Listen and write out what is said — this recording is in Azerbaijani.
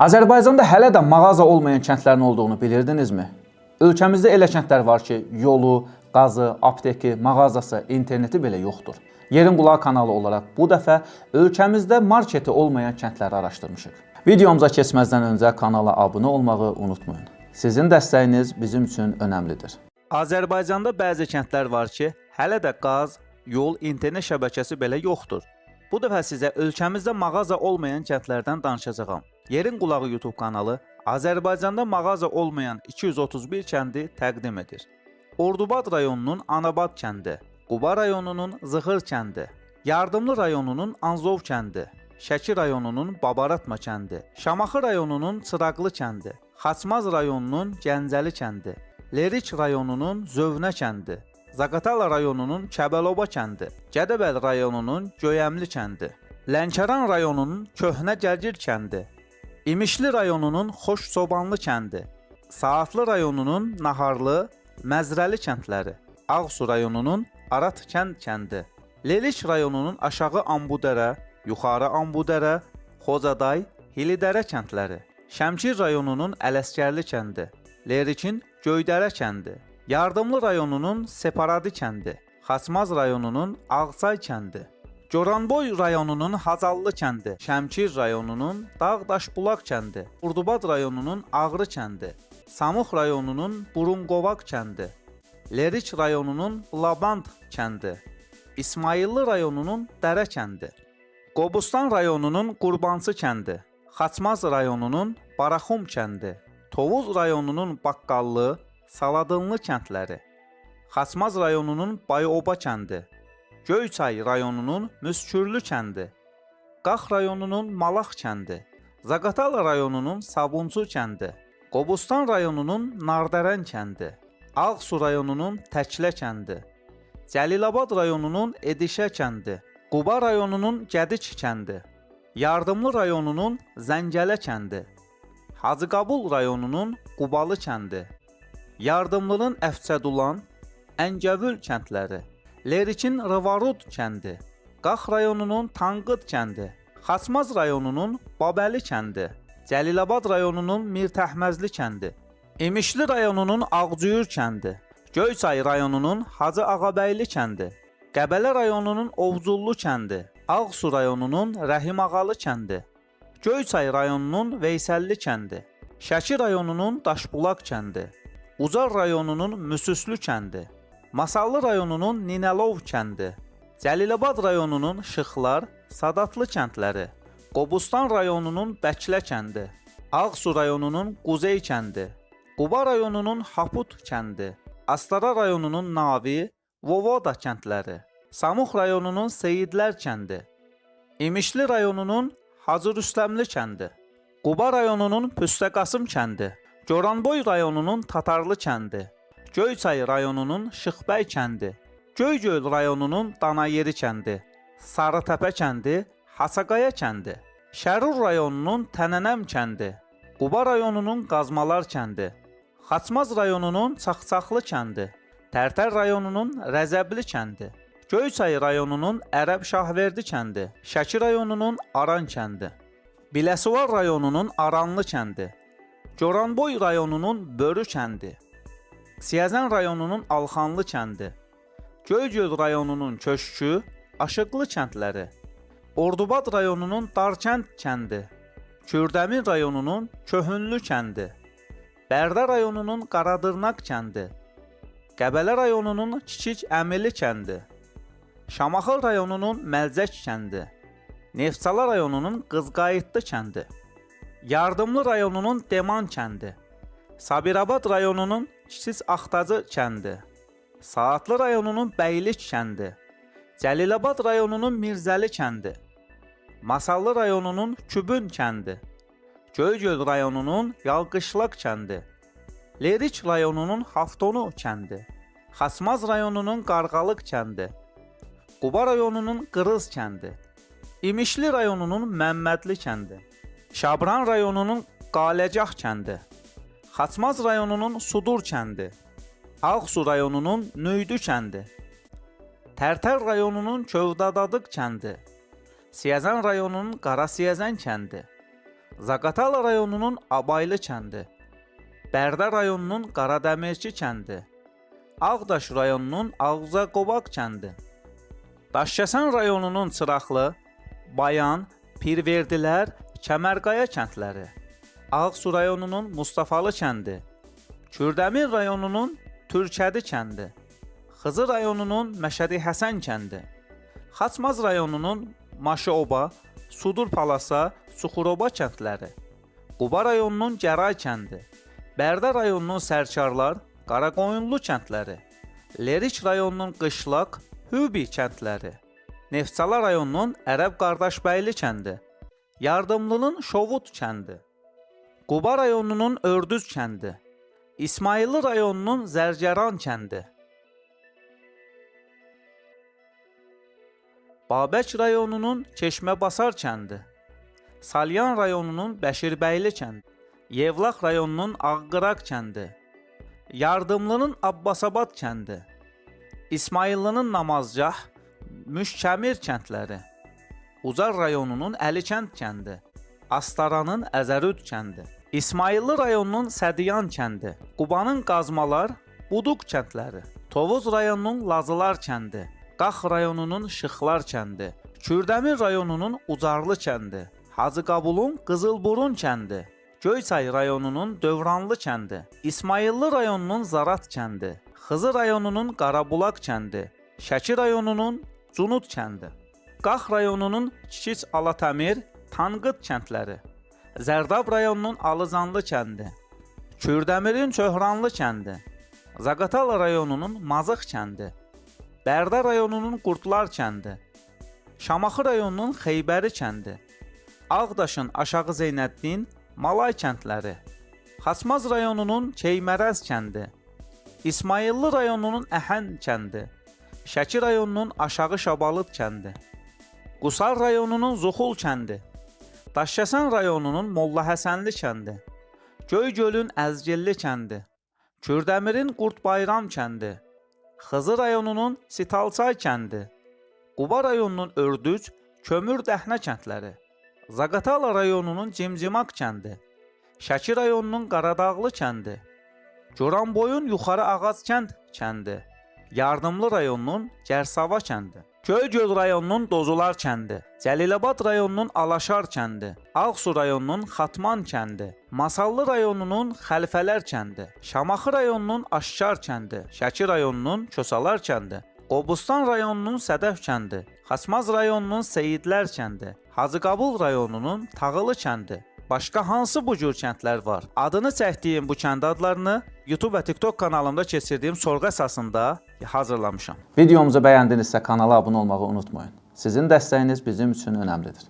Azərbaycanda hələ də mağaza olmayan kəndlərin olduğunu bilirdinizmi? Ölkəmizdə elə kəndlər var ki, yolu, qazı, apteki, mağazası, interneti belə yoxdur. Yerin Qulağı kanalı olaraq bu dəfə ölkəmizdə marketi olmayan kəndləri araşdırmışıq. Videomuza keçməzdən öncə kanala abunə olmağı unutmayın. Sizin dəstəyiniz bizim üçün önəmlidir. Azərbaycanda bəzi kəndlər var ki, hələ də qaz, yol, internet şəbəkəsi belə yoxdur. Bu dəfə sizə ölkəmizdə mağaza olmayan kəndlərdən danışacağam. Yerin Qulağı YouTube kanalı Azərbaycanda mağaza olmayan 231 kəndi təqdim edir. Ordubad rayonunun Anabad kəndi, Quba rayonunun Zıxır kəndi, Yardımlı rayonunun Anzov kəndi, Şəki rayonunun Babaratma kəndi, Şamaxı rayonunun Çıraqlı kəndi, Xaçmaz rayonunun Gəncəli kəndi, Lerik rayonunun Zövnə kəndi, Zaqatala rayonunun Kəbəloba kəndi, Gədəbəl rayonunun Göyəmli kəndi, Lənkəran rayonunun Köhnə Gərgir kəndi, İmişli rayonunun Xoşsobanlı kəndi, Saatlı rayonunun Naharlı, Məzrəli kəndləri, Ağsu rayonunun Aratkənd kəndi, Lerik rayonunun Aşağı Ambudərə, Yuxarı Ambudərə, Xocaday, Hilidərə kəndləri, Şəmkir rayonunun Ələsgərli kəndi, Lerikin Göydərə kəndi, Yardımlı rayonunun Separadi kəndi, Xaçmaz rayonunun Ağsay kəndi, Goranboy rayonunun Hazallı kəndi, Şəmkir rayonunun Dağdaşbulaq kəndi, Ordubad rayonunun Ağrı kəndi, Samux rayonunun Burunqovaq kəndi, Lerik rayonunun Laband kəndi, İsmayıllı rayonunun Dərə kəndi, Qobustan rayonunun Qurbançı kəndi, Xaçmaz rayonunun Baraxum kəndi, Tovuz rayonunun Baqqallı, Saladınlı kəndləri, Xaçmaz rayonunun Bayoba kəndi, Göyçay rayonunun Müskürlü kəndi, Qax rayonunun Malaq kəndi, Zaqatala rayonunun Sabunçu kəndi, Qobustan rayonunun Nardərən kəndi, Ağsu rayonunun Təklə kəndi, Cəlilabad rayonunun Edişə kəndi, Quba rayonunun Gədik kəndi, Yardımlı rayonunun Zəngələ kəndi, Hacıqabul rayonunun Qubalı kəndi, Yardımlının Əfçədulan, Əngəvül kəndləri, Lerikin Rıvarud kəndi, Qax rayonunun Tanqıd kəndi, Xaçmaz rayonunun Babəli kəndi, Cəlilabad rayonunun Mirtəhməzli kəndi, İmişli rayonunun Ağcuyur kəndi, Göyçay rayonunun Hacı Ağabəyli kəndi, Qəbələ rayonunun Ovcullu kəndi, Ağsu rayonunun Rəhimağalı kəndi, Göyçay rayonunun Veysəlli kəndi, Şəki rayonunun Daşbulaq kəndi, Ucar rayonunun Müsüslü kəndi, Masallı rayonunun Ninəlov kəndi, Cəlilabad rayonunun Şıxlar, Sadatlı kəndləri, Qobustan rayonunun Bəklə kəndi, Ağsu rayonunun Quzey kəndi, Quba rayonunun Haput kəndi, Astara rayonunun Navi, Vovoda kəndləri, Samux rayonunun Seyidlər kəndi, İmişli rayonunun Hacı Rüstəmli kəndi, Quba rayonunun Püstəqasım kəndi, Goranboy rayonunun Tatarlı kəndi, Göyçay rayonunun Şıxbəy kəndi, Göygöl rayonunun Danayeri kəndi, Sarıtəpə kəndi, Hasaqaya kəndi, Şərur rayonunun Tənənəm kəndi, Quba rayonunun Qazmalar kəndi, Xaçmaz rayonunun Çaxçaxlı kəndi, Tərtər rayonunun Rəzəbli kəndi, Göyçay rayonunun Ərəb Şahverdi kəndi, Şəki rayonunun Aran kəndi, Biləsuvar rayonunun Aranlı kəndi, Goranboy rayonunun Börü kəndi, Siyəzən rayonunun Alxanlı kəndi, Göygöl rayonunun Köşkü, Aşıqlı kəndləri, Ordubad rayonunun Darkənd kəndi, Kürdəmir rayonunun Köhünlü kəndi, Bərdə rayonunun Qaradırnaq kəndi, Qəbələ rayonunun Kiçik Əmili kəndi, Şamaxı rayonunun Məlcək kəndi, Neftçala rayonunun Qızqayıtlı kəndi, Yardımlı rayonunun Deman kəndi, Sabirabad rayonunun Kiçik Axtacı kəndi, Saatlı rayonunun Bəylik kəndi, Cəlilabad rayonunun Mirzəli kəndi, Masallı rayonunun Kübün kəndi, Göygöl rayonunun Yalqışlaq kəndi, Lerik rayonunun Haftonu kəndi, Xaçmaz rayonunun Qarğalıq kəndi, Quba rayonunun Qırız kəndi, İmişli rayonunun Məmmədli kəndi, Şabran rayonunun Qalecaq kəndi, Xaçmaz rayonunun Sudur kəndi, Ağsu rayonunun Nüydü kəndi, Tərtər rayonunun Kövdadadıq kəndi, Siyəzən rayonunun Qarasiyəzən kəndi, Zaqatala rayonunun Abaylı kəndi, Bərdə rayonunun Qaradəmirçi kəndi, Ağdaş rayonunun Ağzaqovaq kəndi, Daşkəsən rayonunun Çıraqlı, Bayan, Pirverdilər, Kəmərqaya kəndləri, Ağsu rayonunun Mustafalı kəndi, Kürdəmir rayonunun Türkədi kəndi, Xızı rayonunun Məşədi Həsən kəndi, Xaçmaz rayonunun Maşıoba, Sudur Palasa, Suxuroba kəndləri, Quba rayonunun Gəray kəndi, Bərdə rayonunun Sərkarlar, Qaraqoyunlu kəndləri, Lerik rayonunun Qışlaq, Hübi kəndləri, Neftçala rayonunun Ərəb Qardaşbəyli kəndi, Yardımlının Şovut kəndi, Quba rayonunun Ördüz kəndi, İsmayıllı rayonunun Zərgəran kəndi, Babək rayonunun Çeşməbasar kəndi, Salyan rayonunun Bəşirbəyli kəndi, Yevlax rayonunun Ağqıraq kəndi, Yardımlının Abbasabad kəndi, İsmayıllının Namazgah, Müşkəmir kəndləri, Ucar rayonunun Əlikənd kəndi, Astaranın Əzərüd kəndi, İsmayıllı rayonunun Sədiyan kəndi, Qubanın Qazmalar, Buduq kəndləri, Tovuz rayonunun Lazılar kəndi, Qax rayonunun Şıxlar kəndi, Kürdəmir rayonunun Ucarlı kəndi, Hacıqabulun Qızılburun kəndi, Göyçay rayonunun Dövranlı kəndi, İsmayıllı rayonunun Zarat kəndi, Xızı rayonunun Qarabulaq kəndi, Şəki rayonunun Cunud kəndi, Qax rayonunun Kiçik Alatəmir, Tanqıd kəndləri, Zərdab rayonunun Alıcanlı kəndi, Kürdəmirin Çöhranlı kəndi, Zaqatala rayonunun Mazıq kəndi, Bərdə rayonunun Qurtlar kəndi, Şamaxı rayonunun Xeybəri kəndi, Ağdaşın Aşağı Zeynəddin, Malay kəndləri, Xaçmaz rayonunun Keymərəz kəndi, İsmayıllı rayonunun Əhən kəndi, Şəki rayonunun Aşağı Şabalıd kəndi, Qusar rayonunun Zuxul kəndi, Daşkəsən rayonunun Molla Həsənli kəndi, Göygölün Əzgilli kəndi, Kürdəmirin Qurtbayram kəndi, Xızı rayonunun Sitalçay kəndi, Quba rayonunun Ördüz, Kömür Dəhnə kəndləri, Zaqatala rayonunun Cimcimaq kəndi, Şəki rayonunun Qaradağlı kəndi, Goranboyun Yuxarı Ağazkənd kəndi, Yardımlı rayonunun Gərsava kəndi, Göygöl rayonunun Dozular kəndi, Cəlilabad rayonunun Alaşar kəndi, Ağsu rayonunun Xatman kəndi, Masallı rayonunun Xəlifələr kəndi, Şamaxı rayonunun Aşkar kəndi, Şəki rayonunun Kösalar kəndi, Qobustan rayonunun Sədəf kəndi, Xaçmaz rayonunun Seyidlər kəndi, Hacıqabul rayonunun Tağılı kəndi. Başqa hansı bu cür kəndlər var? Adını çəkdiyim bu kənd adlarını YouTube və TikTok kanalımda keçirdiyim sorğu əsasında hazırlamışam. Videomuzu bəyəndinizsə kanala abunə olmağı unutmayın. Sizin dəstəyiniz bizim üçün önəmlidir.